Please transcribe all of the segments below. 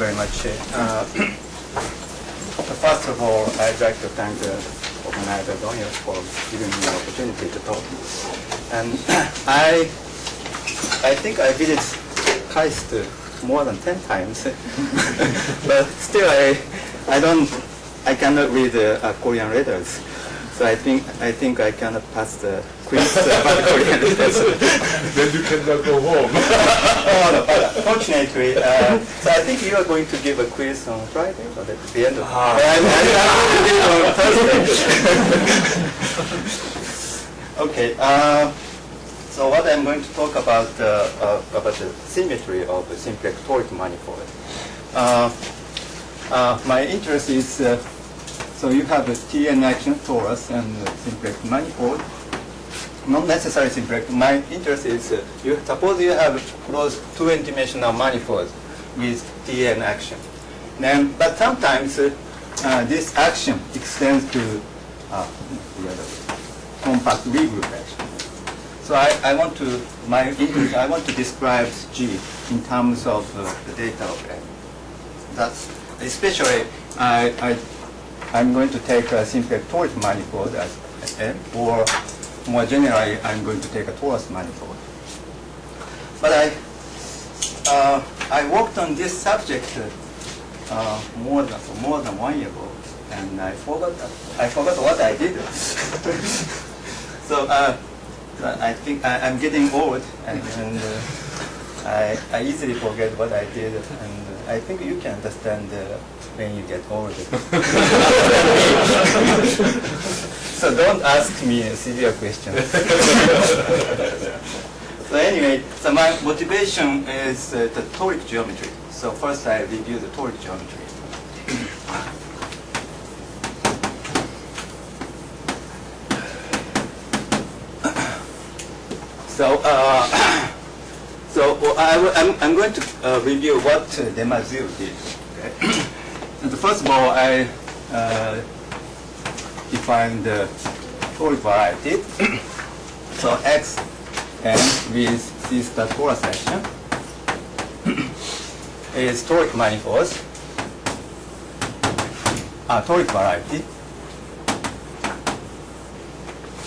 very much. First of all, I'd like to thank the organizer Donia for giving me the opportunity to talk. And I think I visited KAIST more than 10 times, but still I cannot read Korean letters. So I think I cannot pass the quiz about Korean letters. Then you cannot go home. Oh, no, but fortunately, so I think you are going to give a quiz on Friday or at the end of I'm going to give it on Thursday. Okay. So what I'm going to talk about the symmetry of the symplectic toric manifold. My interest is so you have a Tn action torus and symplectic manifold. Not necessarily symplectic. My interest is suppose you have closed 2n-dimensional manifold with Tn action. But sometimes this action extends to compact regroup action. So I want to describe G in terms of the data of M. That's especially I'm going to take a symplectic toric manifold as M, or more generally, I'm going to take a torus manifold. But I worked on this subject more than 1 year ago, and I forgot what I did. So I think I'm getting old, and I easily forget what I did, and I think you can understand when you get older. So don't ask me severe questions. So anyway, so my motivation is the toric geometry. So first I review the toric geometry. I'm going to review what Demazio did. Okay. And first of all, I defined the toric variety. So X and with C star torus action is toric manifolds. Toric variety.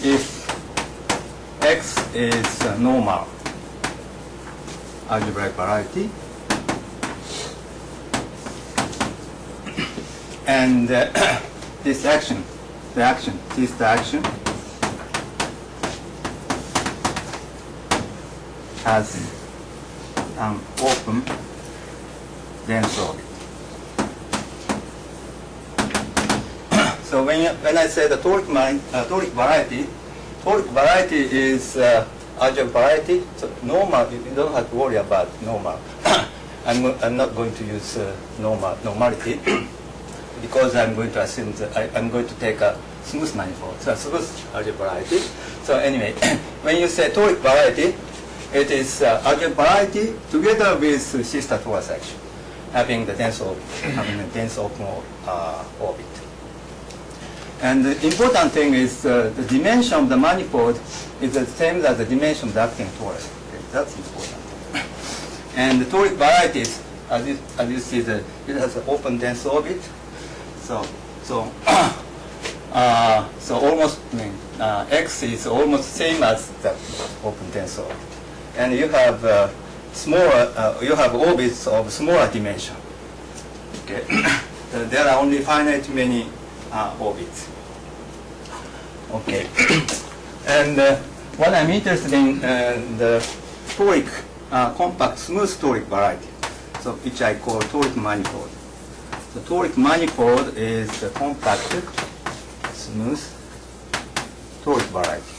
If X is a normal algebraic variety, and this action, this action has an open dense orbit. So when I say the toric variety is algebraic variety. So normal, you don't have to worry about normal. I'm not going to use normality because I'm going to assume that I'm going to take a smooth manifold, so a smooth algebra variety. So anyway, when you say toric variety, it is algebra variety together with C star torus action, having the dense orbit, having a dense open orbit. And the important thing is the dimension of the manifold is the same as the dimension of the acting torus. Okay, that's important. And the toric varieties, as you see, it has an open dense orbit. So almost, X is almost same as the open dense orbit, and you have you have orbits of smaller dimension. Okay, there are only finite many orbits. Okay, and what I'm interested in the toric compact smooth toric variety, so which I call toric manifold. The toric manifold is a compact smooth toric variety.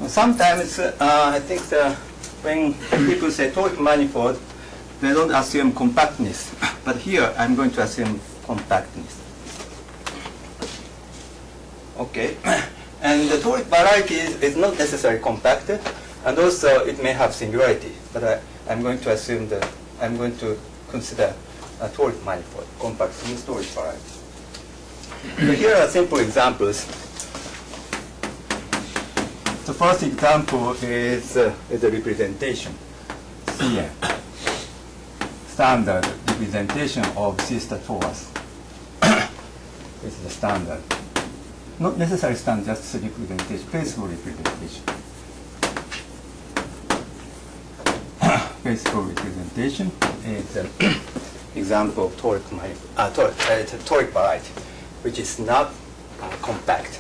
Sometimes I think when people say toric manifold, they don't assume compactness, but here I'm going to assume compactness. Okay, and the toric variety is not necessarily compact, and also it may have singularity, but I'm going to assume that I'm going to consider a toric manifold, compact smooth toric variety. So here are simple examples. The first example is a representation. SPN, standard representation of sister torus. This is the standard. Not necessarily standard, just representation, faithful representation. Faithful representation is an example of toric variety, which is not compact.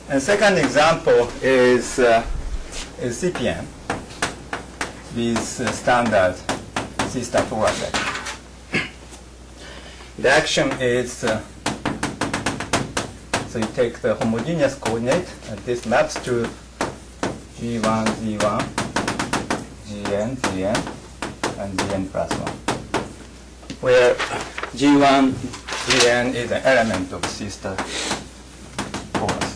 And second example is CPM with standard sister torus action. The action is, so you take the homogeneous coordinate, and this maps to G1, Z1, Gn, Gn, and Gn plus 1, where G1, Gn is an element of sister torus.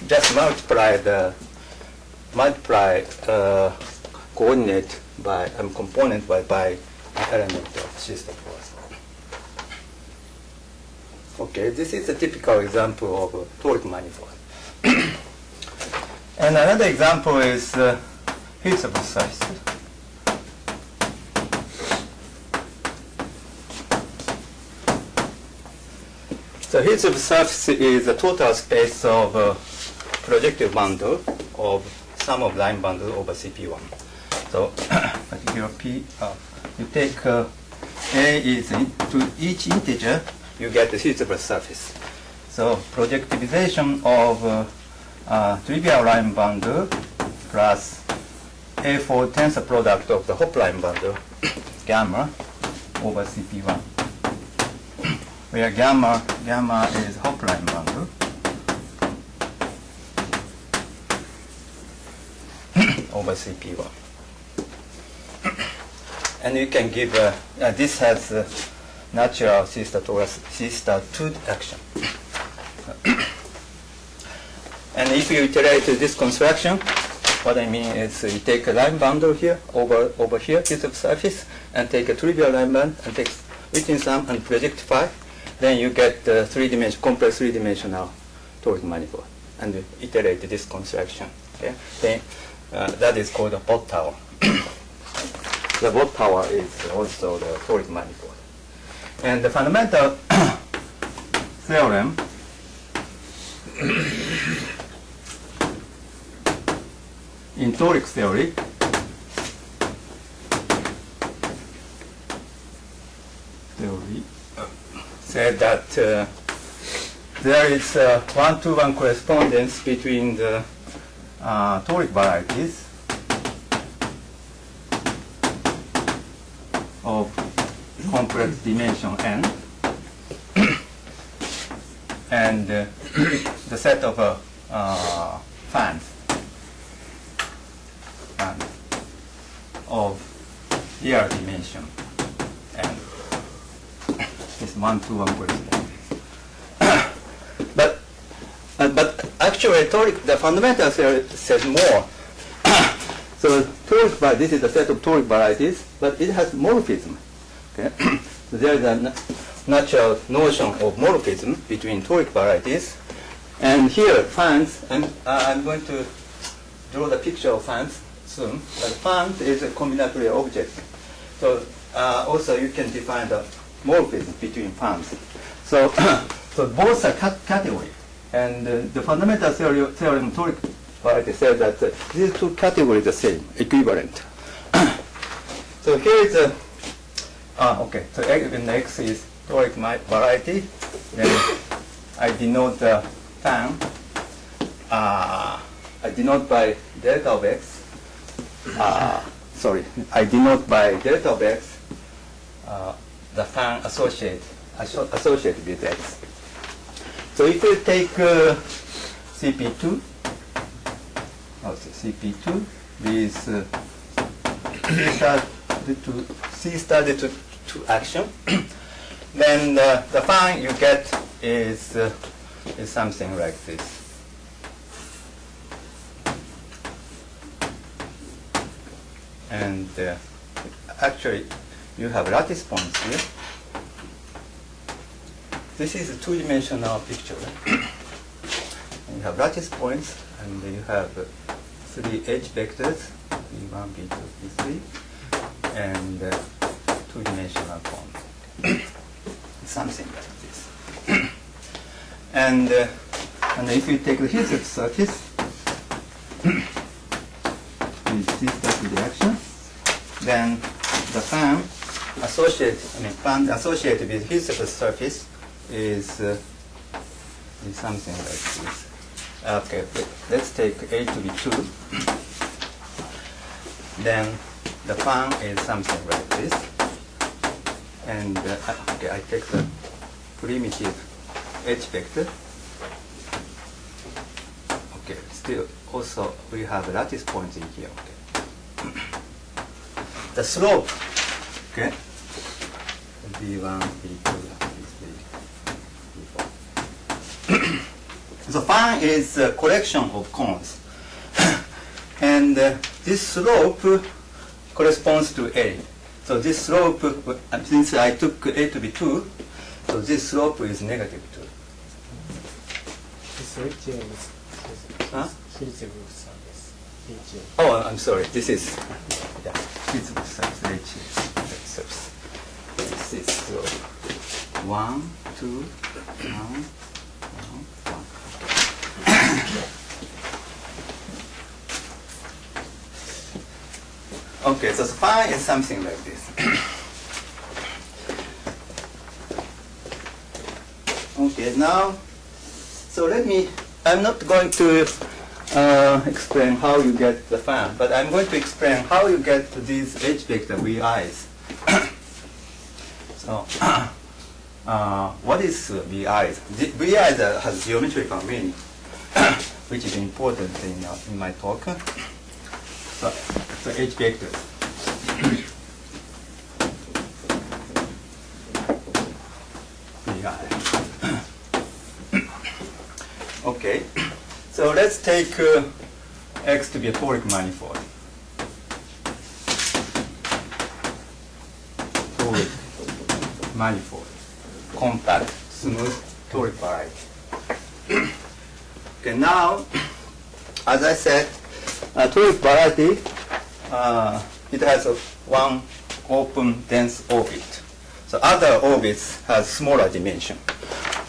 Just multiply coordinate by component by an element of sister torus. Okay, this is a typical example of a toric manifold. And another example is Hills of surface. So Hills of surface is the total space of projective bundle of sum of line bundle over CP1. So particular P, you take A is to each integer, you get the Hills of surface. So projectivization of trivial line bundle plus A4 tensor product of the hop line bundle, gamma, over CP1, where gamma is hop line bundle, over CP1. And you can give, this has natural sister two action. And if you iterate this construction, what I mean is you take a line bundle here, over here, Hills of surface, and take a trivial line bundle, and take within sum and projectify, then you get the complex three-dimensional toric manifold, and you iterate this construction. Okay? Then that is called a Bott tower. The Bott tower is also the toric manifold. And the fundamental theorem in toric theory said that there is a one-to-one correspondence between the toric varieties of complex dimension n and the set of fans of real dimension n. This one-to-one correspondence. But actually, the fundamental theory says more. So this is a set of toric varieties, but it has morphism. Okay? So there is a natural notion of morphism between toric varieties. And here, fans, and I'm going to draw the picture of fans soon. But fans is a combinatory object. So also you can define the morphism between fans. So, so both are category. And the fundamental theorem of toric variety says that these two categories are the same, equivalent. So here is a, okay, so when X is toric variety, then I denote the fan, I denote by delta of X, I denote by delta of X the fan associated with X. So if you take CP2 with C study to action, then the fan you get is something like this. And actually, you have lattice points here. This is a two-dimensional picture. You have lattice points, and you have three edge vectors B1, B2, B3, and two-dimensional cone. Something like this. And if you take the Hilbert surface with this type of direction, then the fan associated with Hilbert surface is something like this. Okay, let's take A to be 2. Then the fan is something like this. And okay, I take the primitive H vector. Okay, still also we have lattice points in here. Okay. The slope, okay, B1, B2, B3, B4. So phi is a collection of cones. And this slope corresponds to A. So this slope, since I took A to be 2, so this slope is negative 2. Huh? Oh, I'm sorry. This is, yeah, this is slope. 1, 2, 1, 1, 1. Okay, so phi is something like this. Okay, now, so I'm not going to explain how you get the fan, but I'm going to explain how you get these H vector VIs. So, what is VIs? VIs has geometrical meaning, which is important in my talk. So H vectors. VI. Okay, so let's take X to be a toric manifold. Toric manifold, compact, smooth toric variety. Okay, now, as I said, toric variety, it has one open dense orbit. So other orbits has smaller dimension.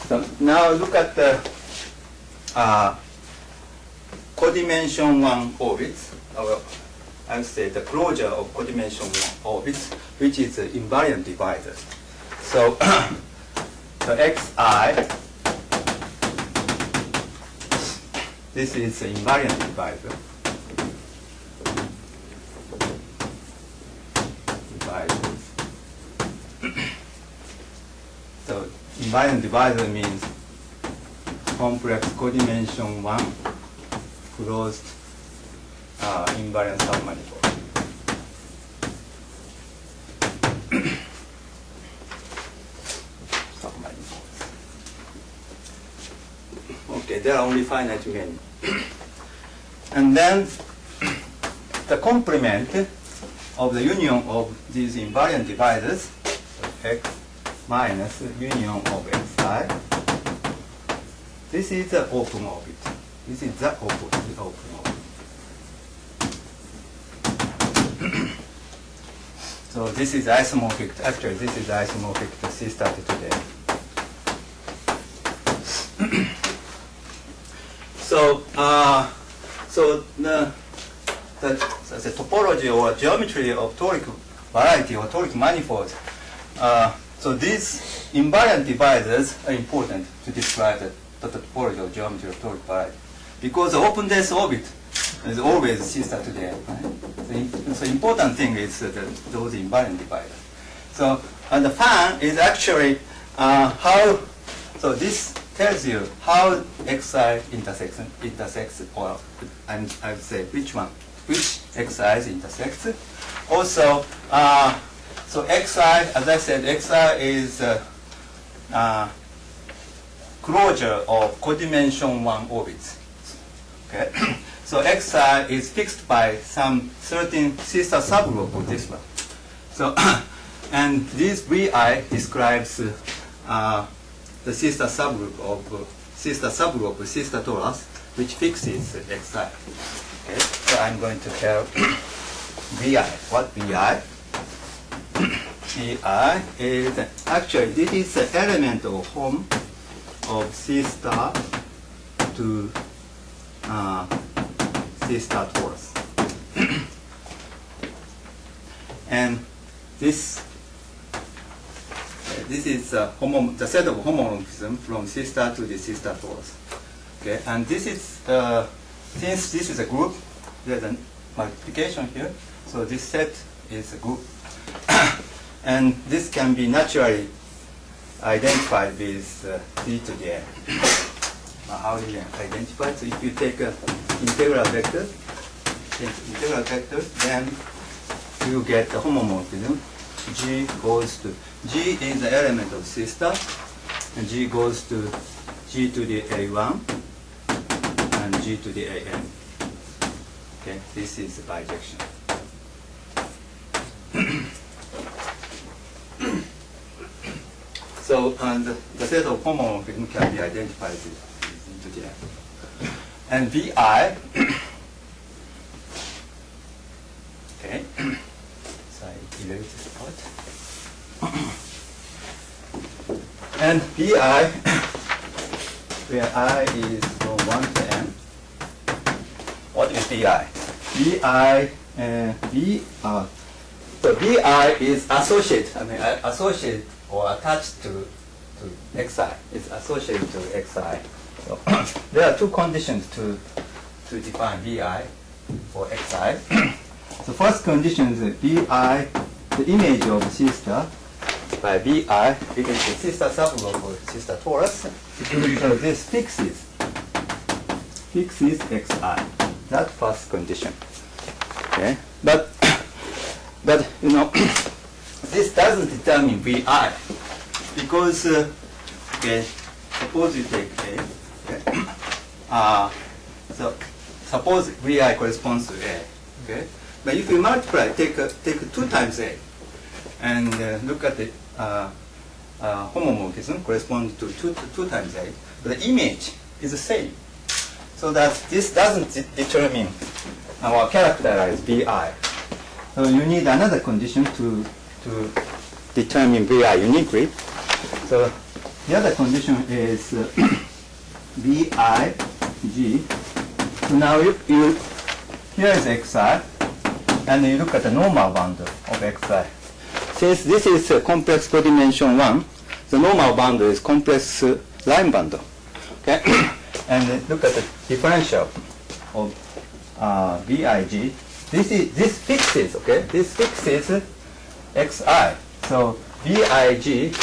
So now look at the codimension 1 orbits, or I would say the closure of codimension 1 orbits, which is the invariant divisor. So the xi, this is the invariant divisor. So invariant divisor means complex codimension 1 closed invariant submanifold. Submanifolds. Okay, there are only finite many. And then the complement of the union of these invariant divisors, x minus union of xi. This is the open orbit. This is the open orbit. So this is isomorphic. Actually, this is isomorphic to C star today. So the topology or geometry of toric variety or toric manifold. So these invariant divisors are important to describe the topology or geometry of toric variety, because the open dense orbit is always C star to the n. Right? So important thing is those invariant divisors. So and the fan is actually how. So this tells you how xi intersects, or and I would say which xi's intersects. Also, so xi, as I said, xi is closure of codimension 1 orbits. Okay, so xi is fixed by some certain C star subgroup of this one. So, and this Vi describes the C star subgroup of C star torus, which fixes xi. Okay, so I'm going to tell VI. What VI? VI is actually this is the element of home of C star to C star torus. And this is the set of homomorphism from C star to the C star torus. Okay, and this is since this is a group, there's a multiplication here, so this set is a group, and this can be naturally identified with d to the n. How do you identify it? So if you take an integral vector, then you get the homomorphism. G goes to G is the element of C star, and G goes to G to the A1 and G to the AN. Okay, this is the bijection. So, and the set of homomorphism can be identified with into the N. And VI, okay, so I erase this part. And VI, where I is from 1 to n. What is VI? So VI is associated, associated or attached to xi. It's associated to xi. So there are two conditions to define VI for xi. The first condition is VI, the image of C star by VI, because the C star subgroup for C star torus. So this fixes xi. That first condition. Okay, but you know, this doesn't determine VI because okay, suppose you take A. Okay, so suppose VI corresponds to A. Okay, but if you multiply, take 2 times A, and look at the homomorphism corresponding to 2 times A, the image is the same. So that this doesn't determine or characterize VI. So you need another condition to determine VI uniquely. So the other condition is VI G. So now you here is xi, and you look at the normal boundary of xi. Since this is a complex codimension 1, the normal boundary is complex line boundary. Okay, and look at the differential of VIG. This fixes, okay? This fixes xi. So VIG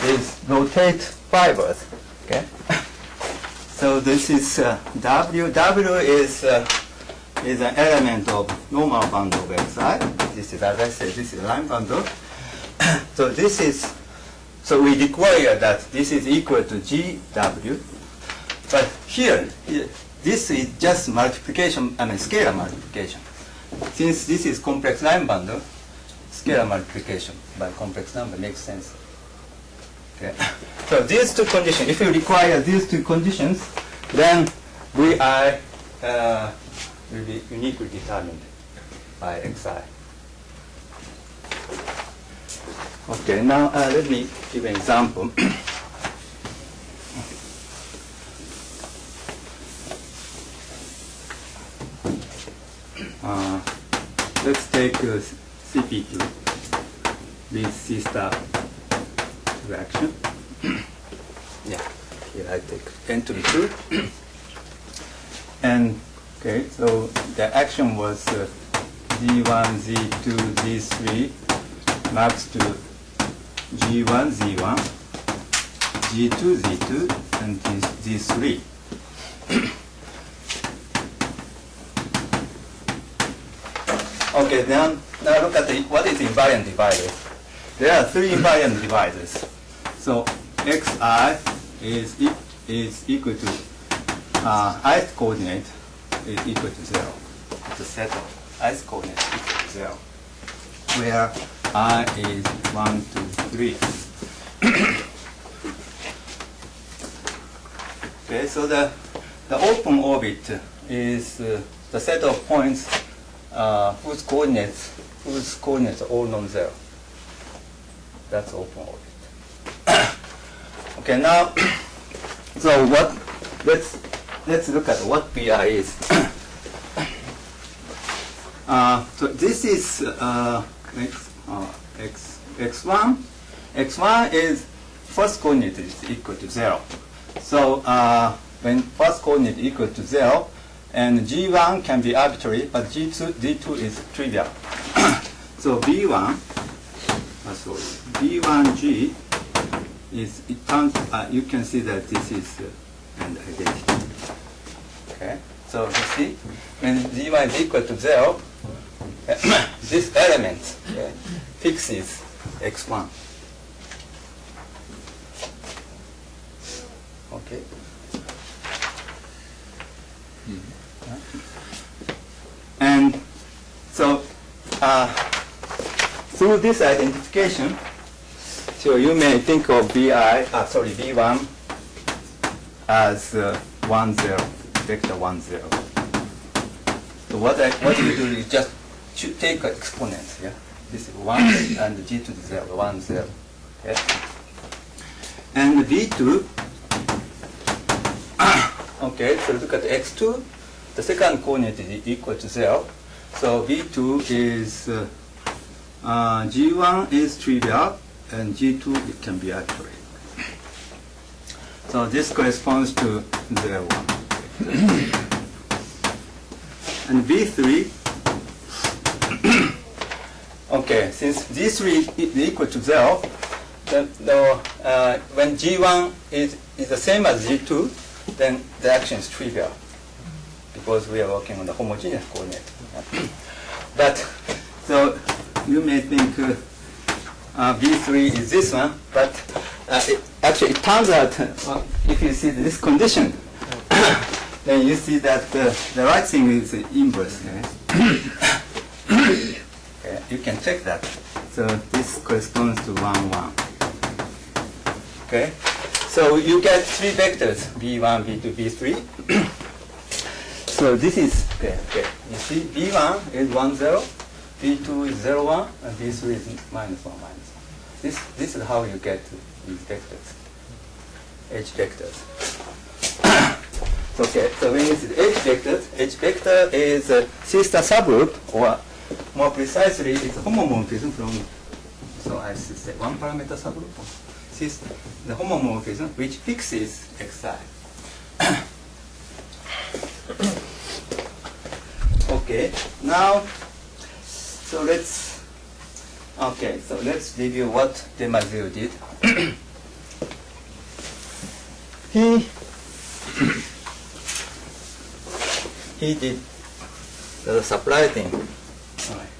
is rotate fibers, okay? So this is W. W is an element of normal bundle of xi. This is, as I said, this is line bundle. So this is, so we require that this is equal to GW. But here, this is just multiplication, scalar multiplication. Since this is complex line bundle, scalar multiplication by complex number makes sense. Okay. So these two conditions, if you require these two conditions, then VI will be uniquely determined by xi. Okay, now let me give an example. Let's take CP2 with C star reaction. Yeah, here I take n to the 2. And okay, so the action was Z1, Z2, Z3 maps to G1, Z1, G2, Z2, and Z3. Okay, now look at what is invariant dividers. There are 3 invariant dividers. So xi is equal to ith coordinate is equal to 0. It's a set of ith coordinates equal to 0, where I is 1, 2, 3. Okay, so the open orbit is the set of points whose coordinates are all non-zero. That's open orbit. Okay, now, so let's look at what BI is. So this is x1. x1 is first coordinate is equal to 0. So when first coordinate equal to 0, and g1 can be arbitrary, but g2 is trivial. So b1, b1g is, it turns, you can see that this is an identity. Okay, so you see, when g1 is equal to 0, this element fixes x1. Okay. And so through this identification, so you may think of B1 as 1, 0, vector 1, 0. So what you do is just take an exponent. Yeah, this is 1 and g to the 0, 1, 0. Okay. And B2. Okay, so look at x2. The second coordinate is equal to 0. So B2 is G1 is trivial, and G2 it can be arbitrary. So this corresponds to 0, 1. And B3, okay, since G3 is equal to 0, then when G1 is the same as G2, then the action is trivial, because we are working on the homogeneous coordinate. But, so you may think B3 is this one, but actually it turns out, if you see this condition, then you see that the right thing is inverse. Okay? You can check that. So this corresponds to 1, 1. Okay? So you get three vectors, B1, B2, B3. So this is, okay. You see, B1 is 1, 0, B2 is 0, 1, and B3 is minus 1, minus 1. This is how you get these vectors, H vectors. Okay, so when you see H vector is a C-star subgroup, or more precisely, it's a homomorphism from, so I should say one parameter subgroup. The homomorphism which fixes xi. Okay, now, so let's review what Demarzieu did. He did the sublighting.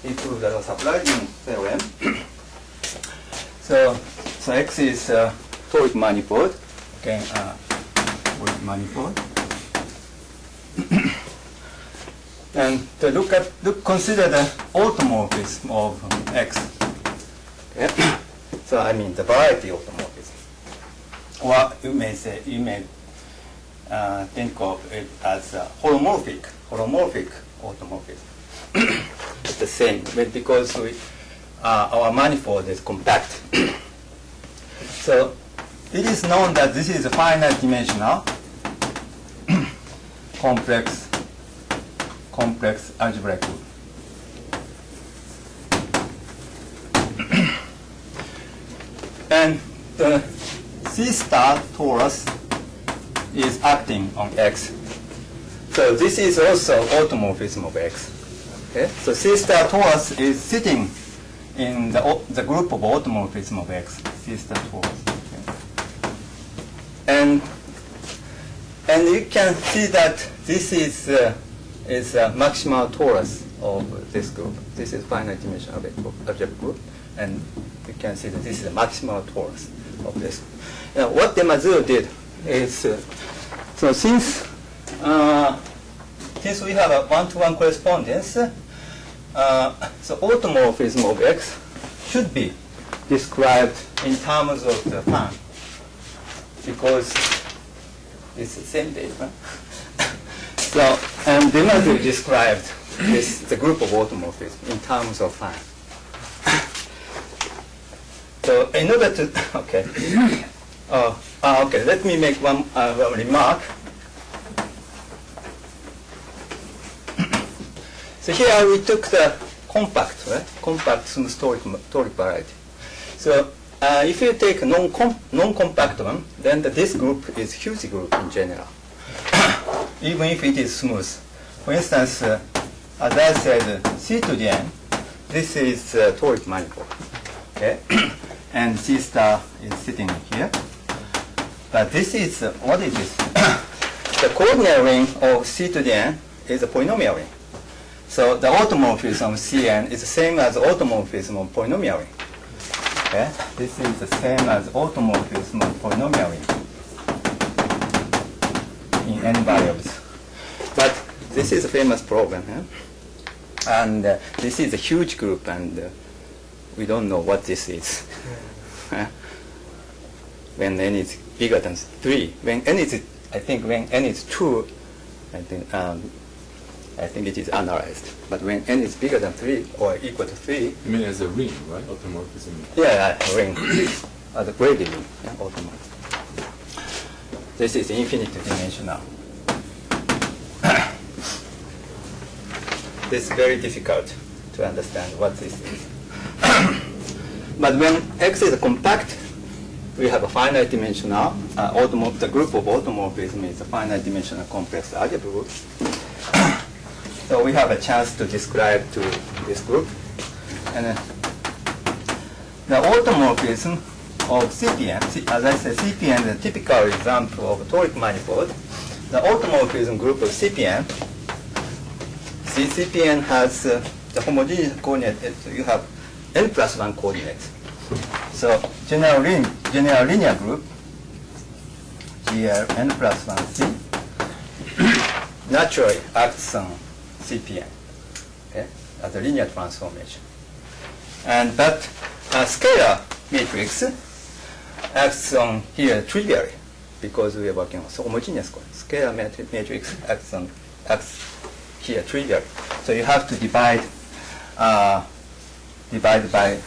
He proved the sublighting theorem. So X is toric manifold. Okay, toric manifold. And to consider the automorphism of X. Okay. So I mean the variety automorphism. Or you may think of it as a holomorphic automorphism. It's the same, but because our manifold is compact. So it is known that this is a finite dimensional complex algebraic group. And the C-star torus is acting on X. So this is also automorphism of X. Okay? So C-star torus is sitting in the group of automorphism of X, C-star torus. Okay? And you can see that this is a maximal torus of this group. This is finite dimensional algebraic group, and you can see that this is a maximal torus of this. Now, what Demarzieu did is, so since we have a one-to-one correspondence, so automorphism of X should be described in terms of the fan, because it's the same data. So, and Demarzieu described the group of automorphisms in terms of fan. So in order to, okay, okay, let me make one remark. So here we took the compact, right? Compact smooth toric variety. So if you take a non-compact one, then this group is huge group in general, even if it is smooth. For instance, as I said, C to the n, this is toric manifold, okay? And C star is sitting here. But this is, what is this? The coordinate ring of C to the n is a polynomial ring. So the automorphism of Cn is the same as automorphism of polynomial ring. Okay? This is the same as automorphism of polynomial ring in n variables. But this is a famous problem. And this is a huge group, and we don't know what this is. When n is bigger than 3. When n is, I think when n is 2, I think it is analyzed. But when n is bigger than 3 or equal to 3. You mean as a ring, right? Automorphism. Yeah, ring. The graded ring, automorphism. This is infinite dimensional. This is very difficult to understand what this is. But when X is compact, we have a finite dimensional, the group of automorphism is a finite dimensional complex algebra group. So we have a chance to describe to this group. And the automorphism of CPN, as I said, CPN is a typical example of a toric manifold. The automorphism group of CPN, CPN has the homogeneous coordinate, you have n plus 1 coordinates. So general linear group, GL n plus 1 C, naturally acts on CPN, okay, as a linear transformation. And that scalar matrix acts on here trivially, because we are working on homogeneous coordinates. Scalar matrix acts here trivially. So you have to divide by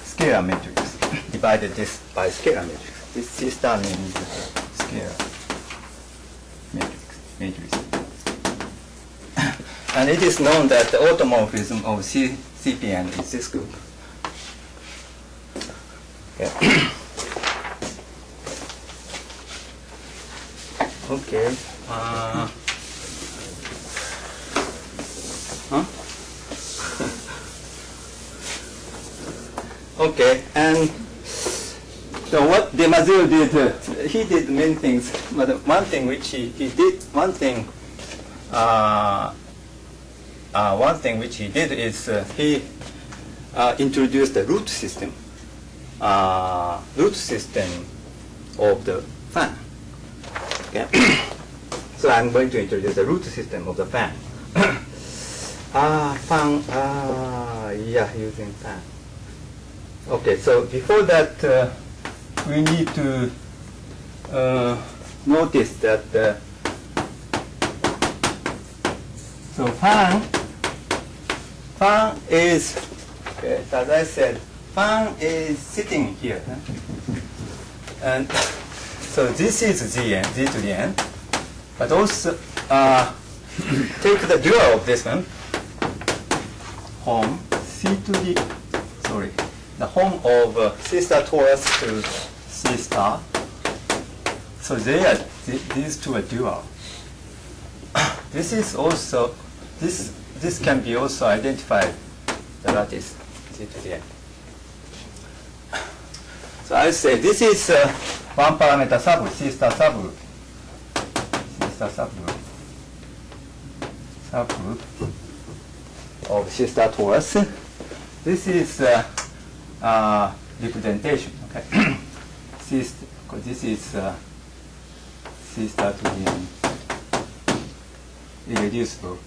scalar matrix. Divided this by scalar matrix. This C star means scalar matrix. And it is known that the automorphism of CPN is this group. Okay. Okay. Okay, and so what de Mazur did, he did many things, but one thing which he did, one thing which he did is he introduced the root system of the fan. Okay. So I'm going to introduce the root system of the fan. Using fan. Okay, so before that, we need to notice that so fan is, okay, as I said, fan is sitting here, and so this is Z to the n, but also take the dual of this one, home C to the, sorry, the home of C star torus to C star. So they are, these two are dual. This is also, this can be also identified, the lattice C to the n. So I say this is one parameter subgroup, C star subgroup. C star subgroup of C star torus. This is representation, okay? This is C star to the irreducible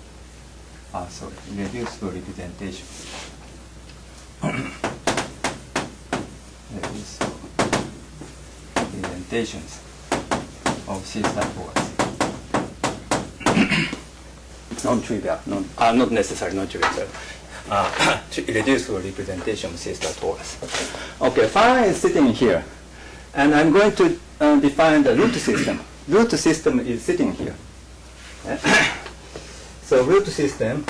representation. Irreducible representations of C star torus. non-trivial, not necessarily non-trivial, irreducible representation of C-star torus. Okay, phi is sitting here. And I'm going to define the root system. Root system is sitting here. So root system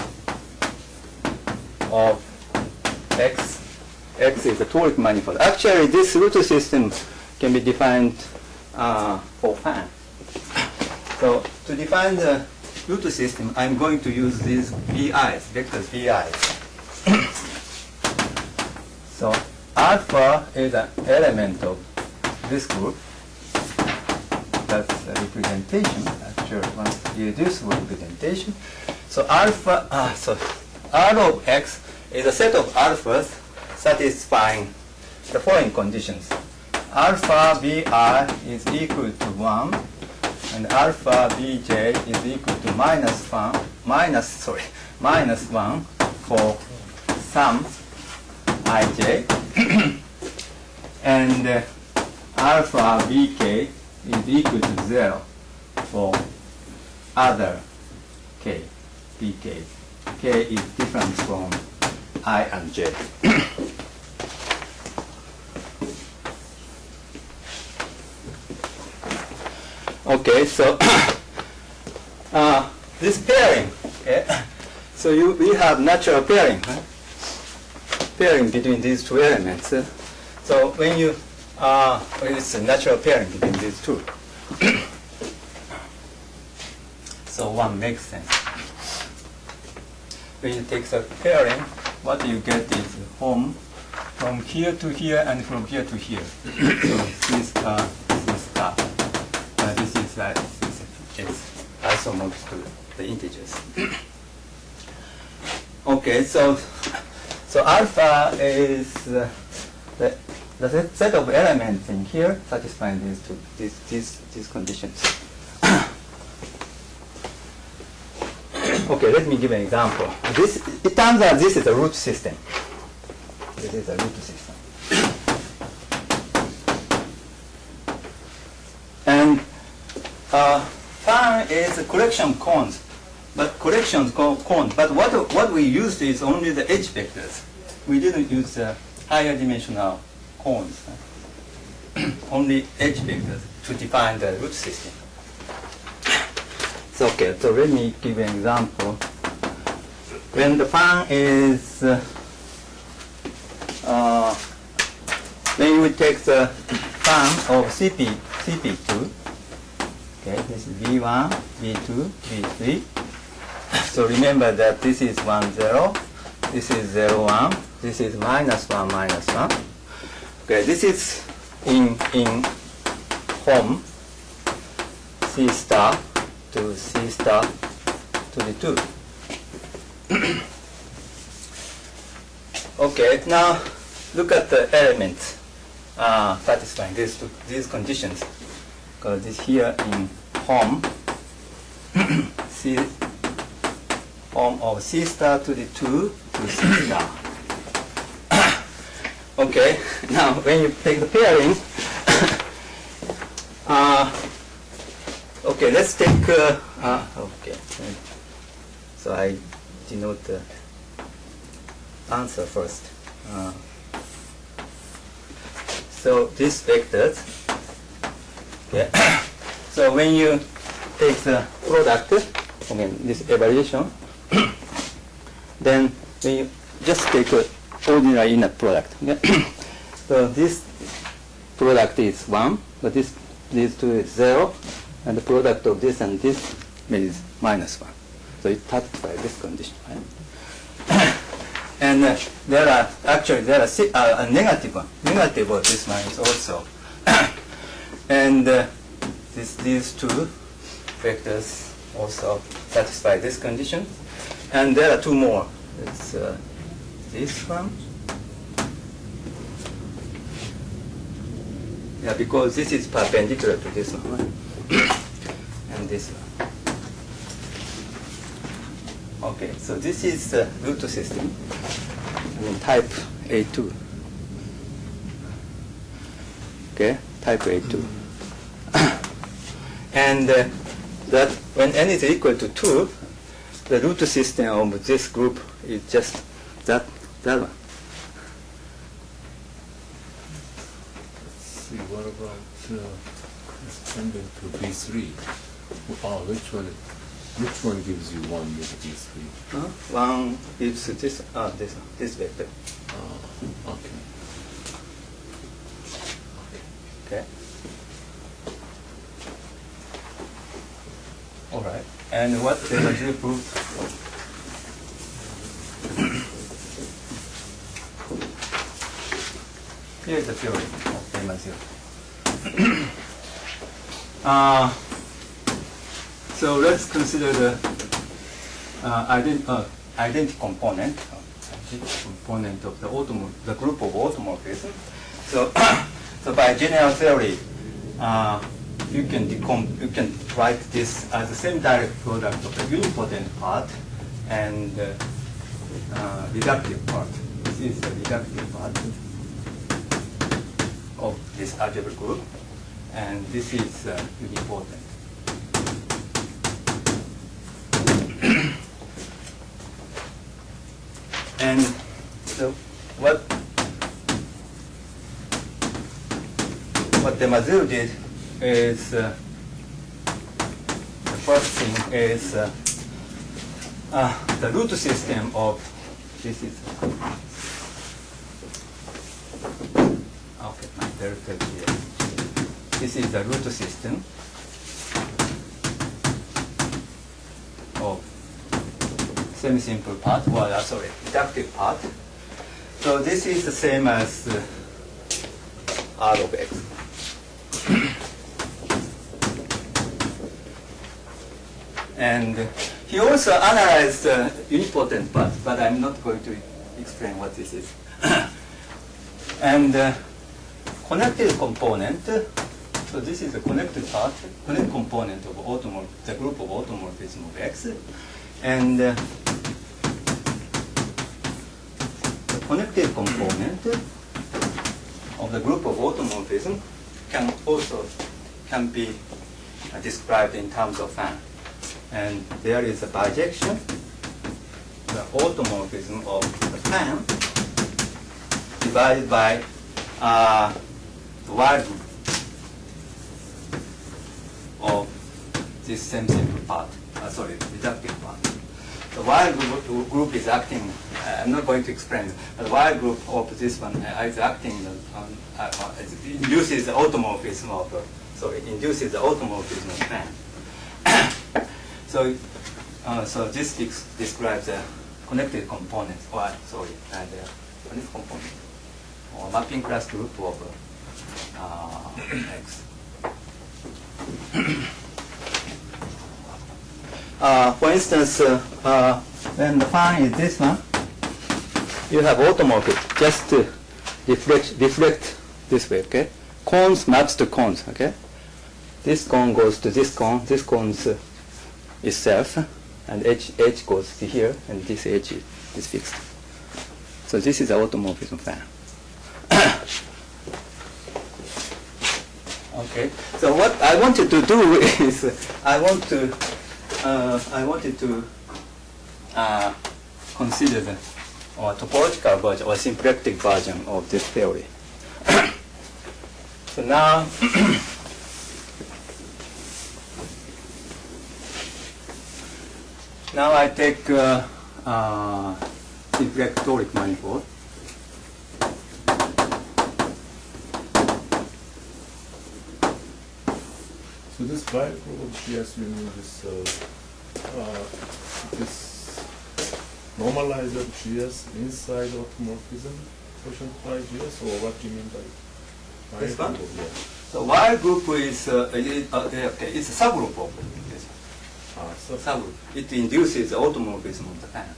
of X is the toric manifold. Actually, this root system can be defined for phi. So to define the root system, I'm going to use these VIs, vectors VIs. So alpha is an element of this group. That's a representation, actually one irreducible representation. So alpha, R of X is a set of alphas satisfying the following conditions. Alpha Vi is equal to 1, and alpha Vj is equal to minus 1 for some ij, and alpha Vk is equal to 0 for other k, Vk. K is different from I and j. Okay, so this pairing, okay? So we have natural pairing, right? Pairing between these two elements. So when you it's a natural pairing between these two. So one makes sense. When you take the pairing, what you get is home from here to here and from here to here. So this star. This is isomorphic to the integers. Okay, so alpha is the set of elements in here satisfying these conditions. Okay, let me give an example. It turns out this is a root system. This is a root system. And phi is a correction cones, but what we used is only the edge vectors. We didn't use higher dimensional cones, only edge vectors to define the root system. So okay, so let me give an example. When the phi is when you take the phi of CP2. Okay, this is V1, V2, V3. So remember that this is 1, 0, this is 0, 1, this is minus 1, minus 1. Okay, this is in home C star to C star to the 2. Okay, now look at the elements satisfying these conditions. Because this here in home, home of C star to the 2 to C star. Okay, now when you take the pairing, okay, let's take, okay, so I denote the answer first. So these vectors, okay. So when you take the product, again, this evaluation, then when you just take an ordinary inner product. Okay? So this product is 1, but these two is 0, and the product of this and this is minus 1. So it satisfies this condition. Right? And there are a negative one. Negative of this one is also. And these two vectors also satisfy this condition. And there are two more. It's this one. Yeah, because this is perpendicular to this one, right? And this one. Okay, so this is the root system. I mean type A2. Okay, type A2. And that when n is equal to 2, the root system of this group is just that one. Let's see, what about extending to B3? Oh, which one gives you 1 with B3? One gives this vector. Okay. Okay. All right. And what Topology proved? Here is the theory of Topology. So let's consider the identity component of the group of automorphism. So, so by general theory, you can write this as the same direct product of the unipotent part and reductive part. This is the reductive part of this algebraic group, and this is unipotent. And so what de Mazur did is the first thing is the root system of this is okay. There here. This is the root system of semi-simple part. Well, sorry, reductive part. So this is the same as R of X. And he also analyzed the unipotent part, but I'm not going to explain what this is. And connected component, so this is the connected part, connected component of the group of automorphism of X. And the connected component of the group of automorphism can be described in terms of fan. And there is a bijection, the automorphism of the fan divided by the Y group of this same simple part, reductive part. The Y group is acting, I'm not going to explain, but the Y group of this one is acting, induces the automorphism of, induces the automorphism of fan. So this describes the connected components, connected component, or mapping class group of X. For instance, when the fan is this one, you have automorphism just to reflect this way, okay? Cones maps to cones, okay? This cone goes to this cone's itself, and edge goes to here, and this edge is fixed. So this is the automorphism fan. Okay. So what I wanted to do is I wanted to consider the topological version or symplectic version of this theory. So now. Now I take symplectic Toric manifold. So this group of GS, you mean this normalizer of GS inside automorphism quotient by GS, or what do you mean by this one? Group? Yeah. So Y group is it's a subgroup of this. Subgroup. It induces the automorphism of the fan.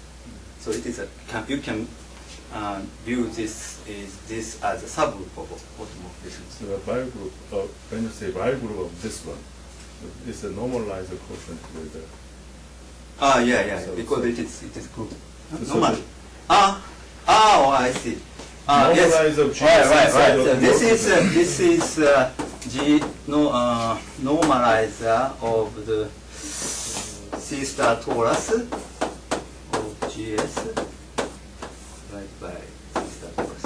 So it is you can view this as a subgroup of automorphism. So the group, when you say group of this one, it's a normalizer quotient with the. Yeah, so, because so it is group. So Normal. I see. Normalizer Yes. of GS Right. inside So this is normalizer of the C star torus GS divided by C star torus.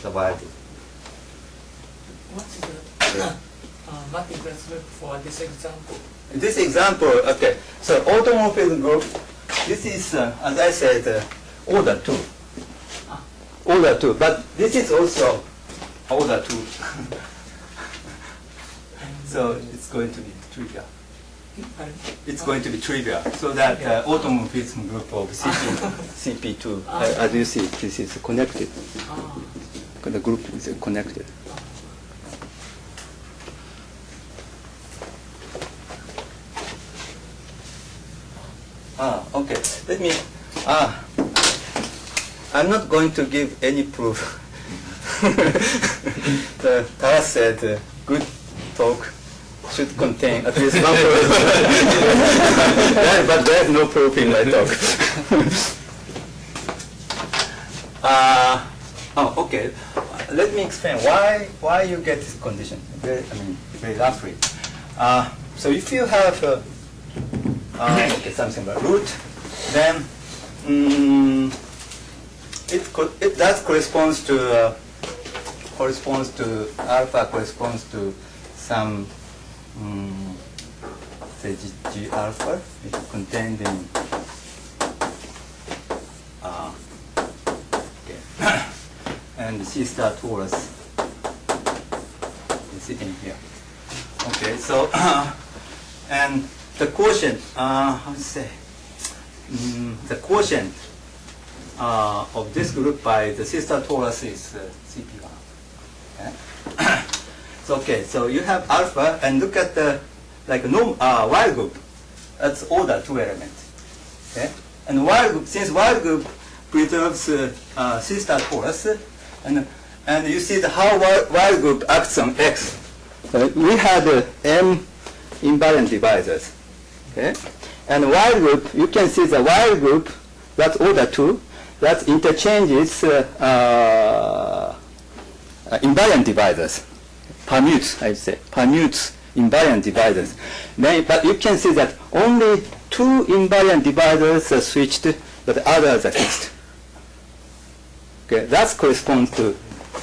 The variety. What's the multiplex group for this example? This example, okay. So automorphism group. This is, as I said, order 2. Order 2. But this is also order 2. So it's going to be trivial. It's going to be trivial. So that automorphism group of CP2, as you see, this is connected. The group is connected. Okay. Let me. I'm not going to give any proof. Taras said, good talk should contain at least one proof. But there's no proof in my talk. Okay. Let me explain why you get this condition. Very roughly. So if you have okay, something about root, then it does corresponds to alpha corresponds to some say G alpha. It's contained in okay. And C star torus is sitting here. Okay, so and the quotient, how to say, the quotient of this group by the C star torus is CP1. Okay? So okay, so you have alpha, and look at the while group. That's order 2 element. Okay, and while group, since while group preserves C star torus, and you see how while group acts on X. We had M invariant divisors. Okay, and while group, you can see the while group, that's order 2, that interchanges invariant divisors, permutes, I say, permutes invariant divisors. But you can see that only 2 invariant divisors are switched, but the others are fixed. Okay, that corresponds to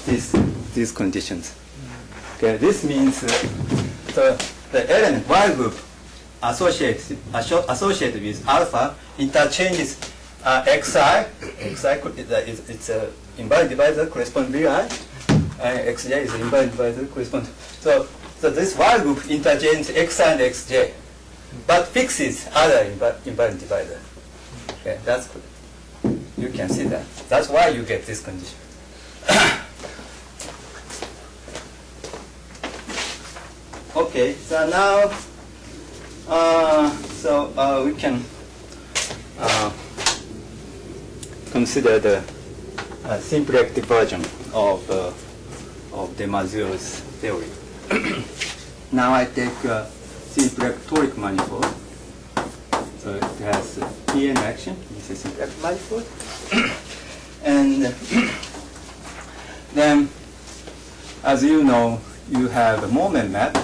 these conditions. Okay, this means the element while group associated with alpha interchanges xi. It's a invariant divisor corresponds to vi, and xj is an invariant divisor corresponds. So this while group interchanges xi and xj, but fixes other invariant divisor. Okay, that's good. You can see that. That's why you get this condition. Okay, so now, we can consider the symplectic version of de Mazur's theory. Now I take symplectic toric manifold. So it has Pn action. This is symplectic manifold, and then, as you know, you have a moment map.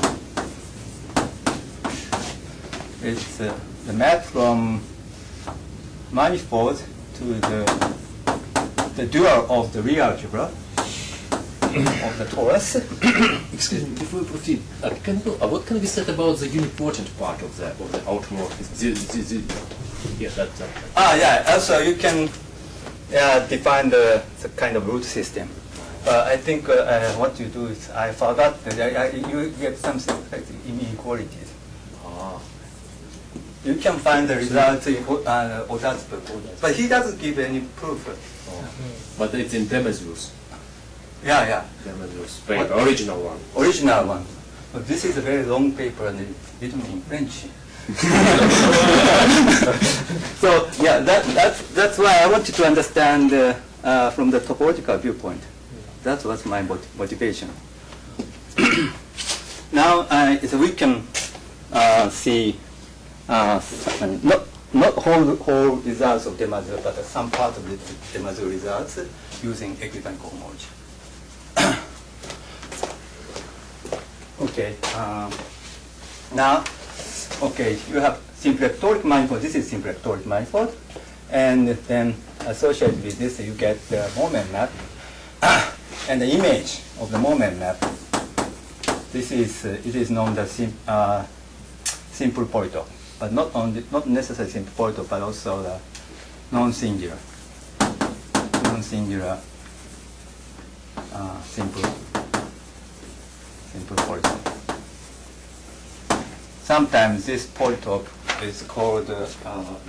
It's the map from manifold to the dual of the real algebra of the torus. Excuse me, before we proceed, what can be said about the unipotent part of the automorphism? Yeah, that's yeah. Also, you can define the kind of root system. I think what you do is, I forgot that you get something like inequalities. You can find the results in Oda's book. But he doesn't give any proof. But it's in de Mazur's. Yeah. De Mazur's paper, original one. Original one. But this is a very long paper and it's written in French. So yeah, that's why I wanted to understand from the topological viewpoint. That was my motivation. Now, so we can see not whole results of de Mazur, but some part of the de Mazur results using equivalent cohomology. Okay. Now, okay, you have symplectic manifold. This is symplectic manifold, and then associated with this, you get the moment map and the image of the moment map. This is it is known as simple polytope, but not necessarily simple polytope, but also the non-singular simple polytope. Sometimes this polytope is called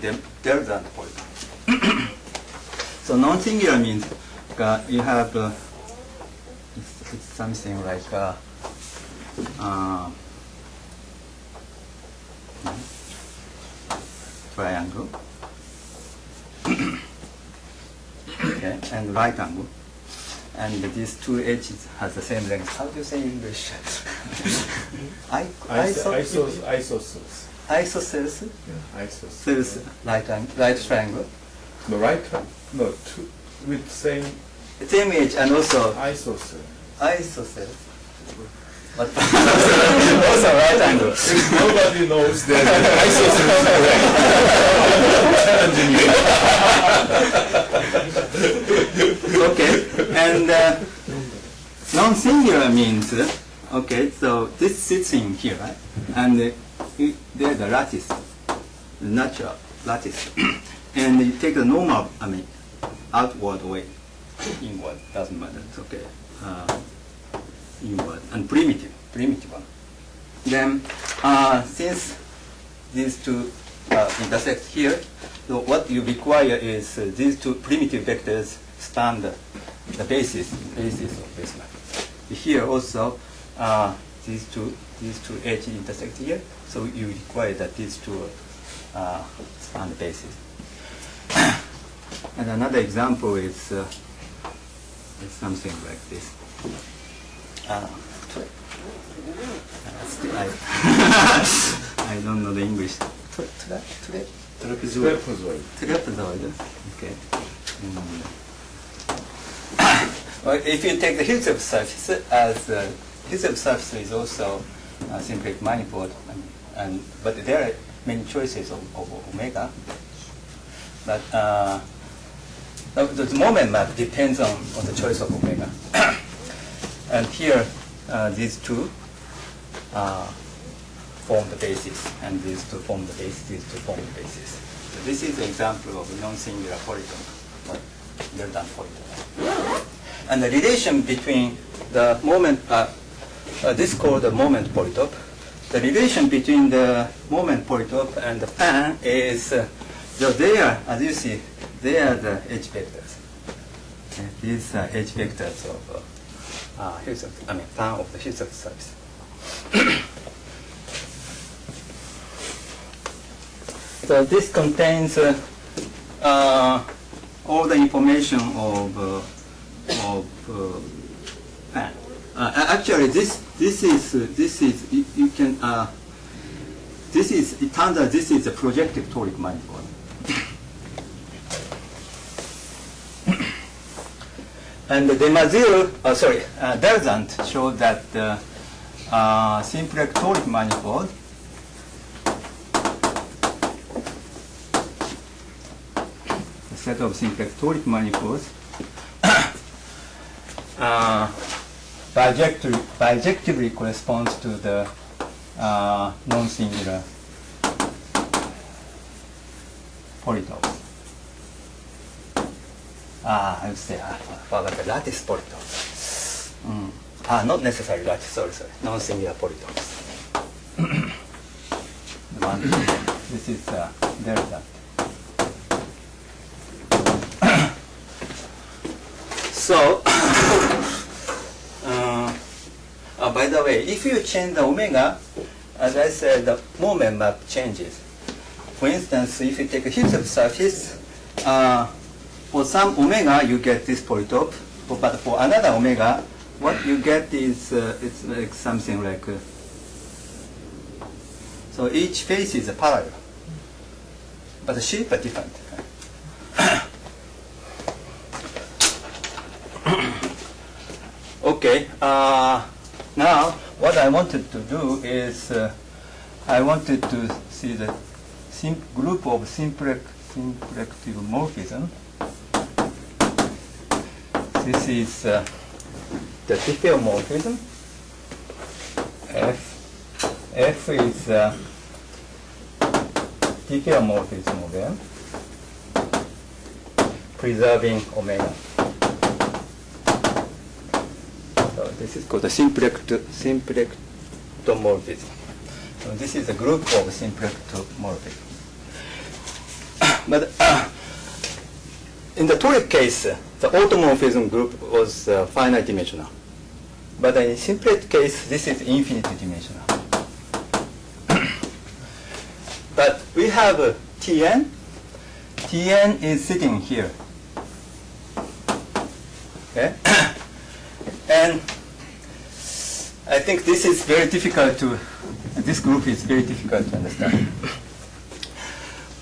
delta polytope. So non-singular means you have it's something like triangle, okay, and right angle, and these two edges has the same length. How do you say in English? Isosceles. Isosceles. Yeah, isosceles. Cells, right triangle. No, two with same Image and also isosceles. isosceles. But also right angle. Nobody knows that isosceles correct. Okay, and non-singular means, okay, so this sits in here, right? And there's the lattice, the natural lattice. And you take the normal, outward way, inward, doesn't matter, it's okay. Inward, and primitive one. Then, since these two intersect here, so what you require is these two primitive vectors span the basis of this map. Here also, these two edges intersect here, so you require that these two span the basis. And another example is something like this. I don't know the English. Trapezoid. Trapezoid. Okay. Well, if you take the Hilsef surface as Hilsef surface is also a symplectic manifold, but there are many choices of omega. But the moment map depends on the choice of omega. And here, these two form the basis, and these two form the basis, these two form the basis. So this is an example of a non-singular polytope, but delta polytope. And the relation between the moment, this is called the moment polytope. The relation between the moment polytope and the pan is, so they are, as you see, they are the edge vectors. Okay, these are edge vectors of pan of the Hilsef surface. So this contains all the information of pan. Actually, this is you can it turns out this is a projective toric manifold. And the Demazil, Delzant showed that the symplectic toric manifold a set of symplectic toric manifolds bijectively corresponds to the non-singular polytopes. I would say, forgot the lattice polytopes. Not necessarily lattice, sorry, non-singular polytopes. This is delta. So, by the way, if you change the omega, as I said, the moment map changes. For instance, if you take a Hilsef surface, for some omega you get this polytope, but for another omega, what you get is it's like something like so each face is a parallel, but the shape are different. Okay. Now what I wanted to do is I wanted to see the group of symplectic morphism. This is the diffeomorphism. F is diffeomorphism of M, preserving omega. So this is called the symplectomorphism. So this is a group of symplectomorphism. But in the Toric case, the automorphism group was finite dimensional. But in symplectic case, this is infinite dimensional. But we have Tn. Tn is sitting here. Okay? And I think this is very difficult to, this group is very difficult to understand.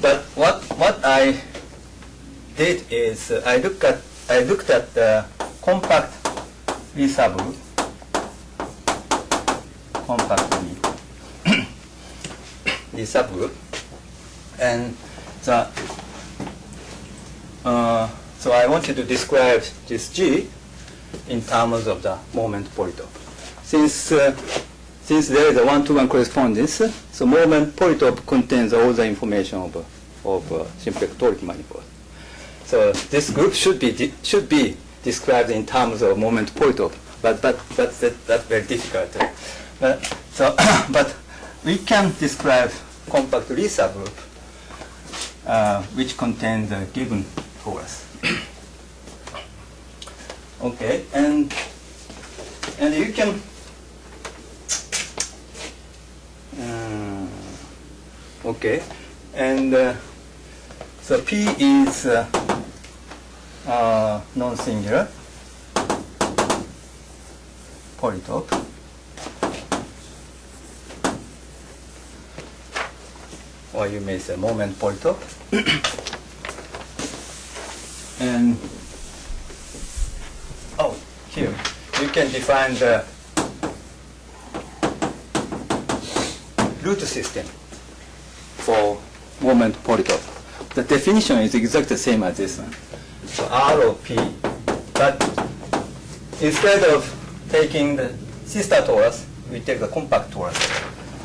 But what I did is I looked at the compact Lie subgroup, Lie subgroup, and so I wanted to describe this G in terms of the moment polytope. Since there is a one-to-one correspondence, so moment polytope contains all the information of simplex toric manifold. So this group should be described in terms of moment polytope, but that's very difficult. But we can describe compact Lie subgroup, which contains a given torus. Okay, and you can okay, and so P is non-singular polytope. Or you may say moment polytope. And here you can define the root system for moment polytope. The definition is exactly the same as this one. So R of P, but instead of taking the sister torus, we take the compact torus.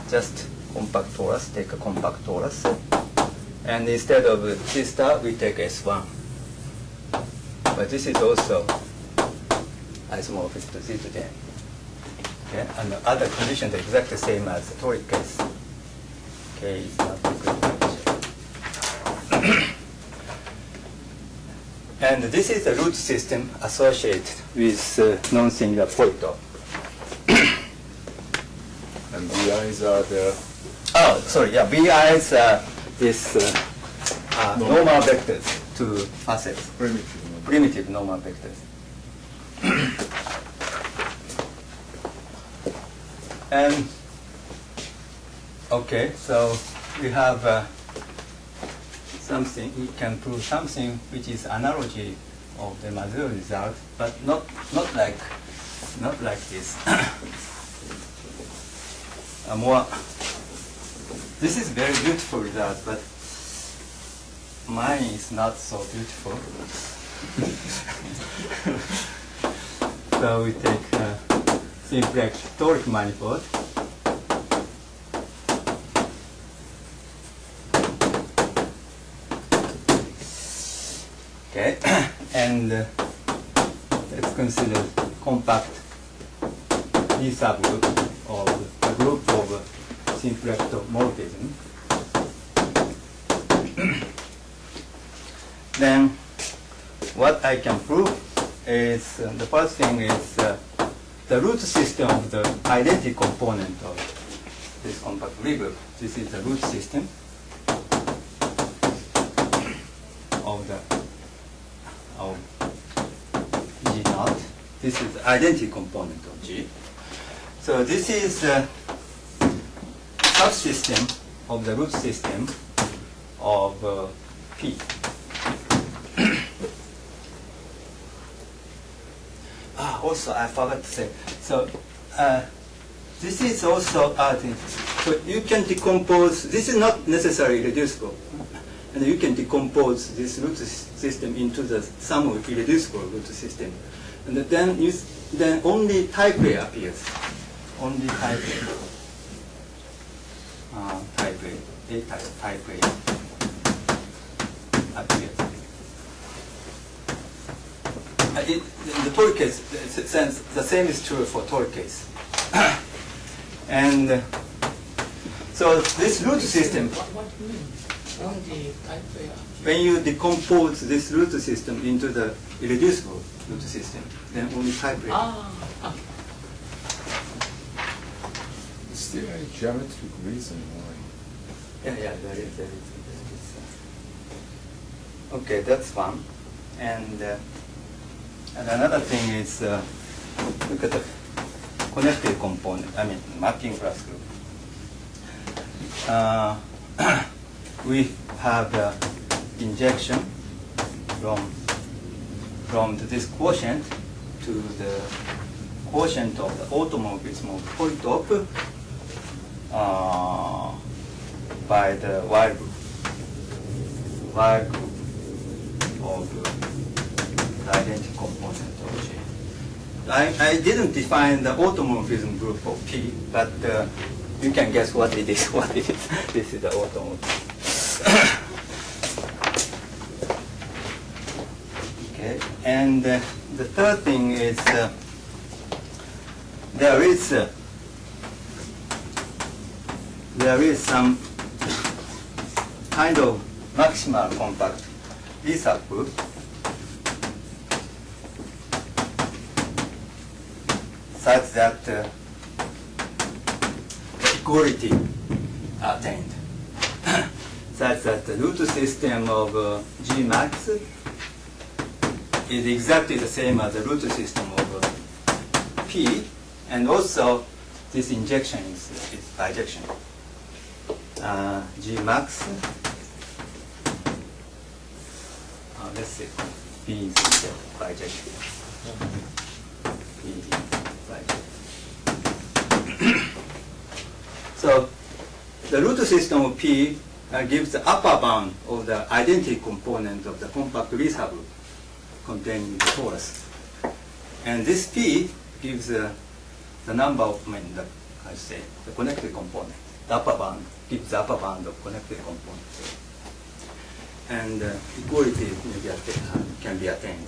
Just compact torus, take a compact torus. And instead of sister, we take S1. But this is also isomorphic to Z to the N. Okay? And the other conditions are exactly the same as the Toric case. K is not equal to And this is the root system associated with non-singular polytope. And BIs are the... Oh, sorry, yeah, BIs are this normal vectors to facets. Primitive normal vectors. And, okay, so we have something, we can prove something which is analogy of the Masuda result, but not like this. More, this is very beautiful result, but mine is not so beautiful. So we take simplex toric manifold. Okay, and let's consider compact Lie subgroup of a group of symplectomorphism. Then what I can prove is the first thing is the root system of the identity component of this compact Lie group. This is the root system of G naught. This is the identity component of G. So this is the subsystem of the root system of P. Also, I forgot to say. So this is also thing. So you can decompose. This is not necessarily reducible, and you can decompose this root system into the sum of irreducible root system, and then only type A appears. Only type A. Type A. Type A appears. In the Toric case, the same is true for Toric case. And so this root system, What do you mean? Only type A. when you decompose this root system into the irreducible root system, then only type A. Is there a geometric reason why? Yeah, there is. Okay, that's one. And another thing is, look at the connected component, mapping class group. We have the injection from this quotient to the quotient of the automorphism of polytope by the wire group of the identity component of G. I didn't define the automorphism group of P, but you can guess what it is. This is the automorphism. Okay, and the third thing is there is some kind of maximal compact Lie group such that equality attained, such that the root system of G max is exactly the same as the root system of P, and also this injection is bijection. G max, let's see, B is bijection. So the root system of P gives the upper bound of the identity component of the compact Lie group containing the torus. And this P gives the number of, the connected component. The upper bound gives the upper bound of connected components. And equality can be attained,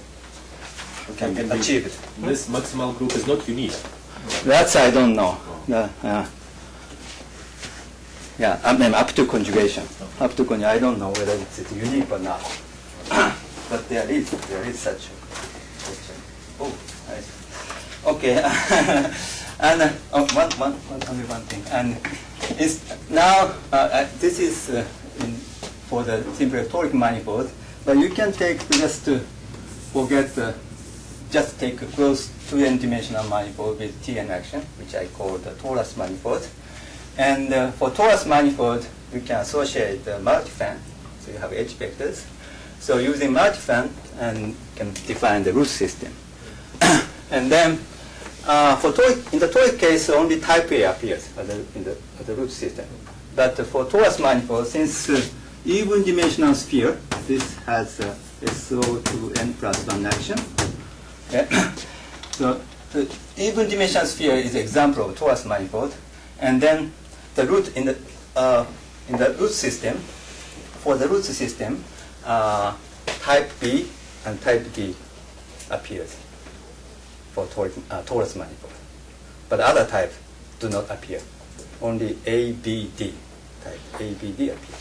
can be achieved. This maximal group is not unique. That's I don't know. Up to conjugation. I don't know whether it's unique or not. But there is such a question. Oh, I see. Okay. And only one thing. And it's now this is for the simple toric manifold. But you can take just take a closed 2n-dimensional manifold with Tn action, which I call the torus manifold. And for torus manifold, we can associate the multifan. So you have H vectors. So using multifan, and can define the root system. And then in the toric case, only type A appears in the root system. But for torus manifold, since even dimensional sphere, this has SO2n plus 1 action. Yeah. So the even dimensional sphere is an example of torus manifold. And then the root in the root system, for the root system, type B and type D appears for torus manifold. But other types do not appear. Only A, B, D type. A, B, D appear.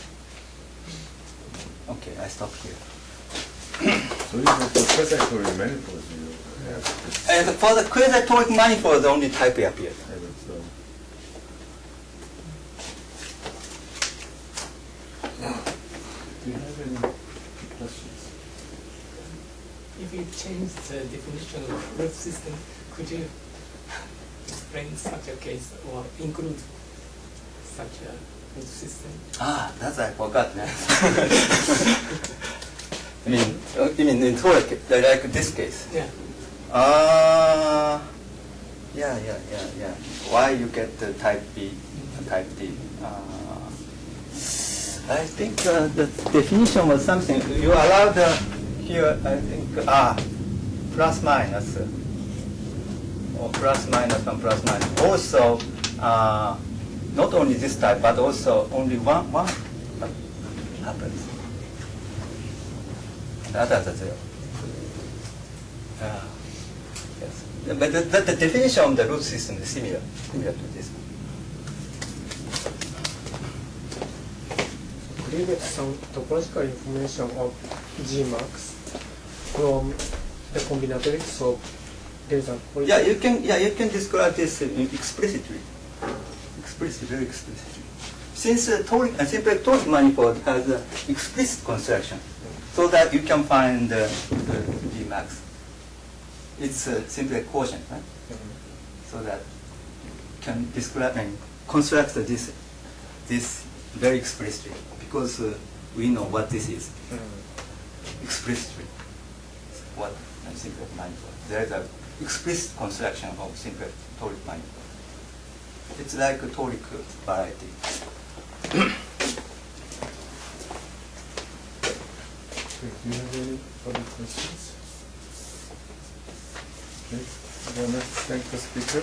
Okay, I stop here. So even for quasi-toric manifolds, you have this. And for the quasi-toric manifold, only type A appears. Do you have any questions? If you change the definition of root system, could you explain such a case or include such a root system? That's I forgot. You mean in toric, like this case? Yeah. Yeah. Why you get the type B and type D? I think the definition was something you allowed here. I think plus minus or plus minus and plus minus. Also, not only this type, but also only one happens. The others are zero. Yes. But the definition of the root system is similar to this. Could you get some topological information of Gmax from the combinatorics of delta? Yeah, you can describe this explicitly. Very explicitly. Since simplex Toric manifold has an explicit construction, so that you can find the Gmax. It's simply a quotient, right? So that you can describe and construct this very explicitly, because we know what this is. Explicitly, what a simplex manifold. There is an explicit construction of simplex Toric manifold. It's like a Toric variety. Do you have any other questions? Okay, then let's thank the speaker.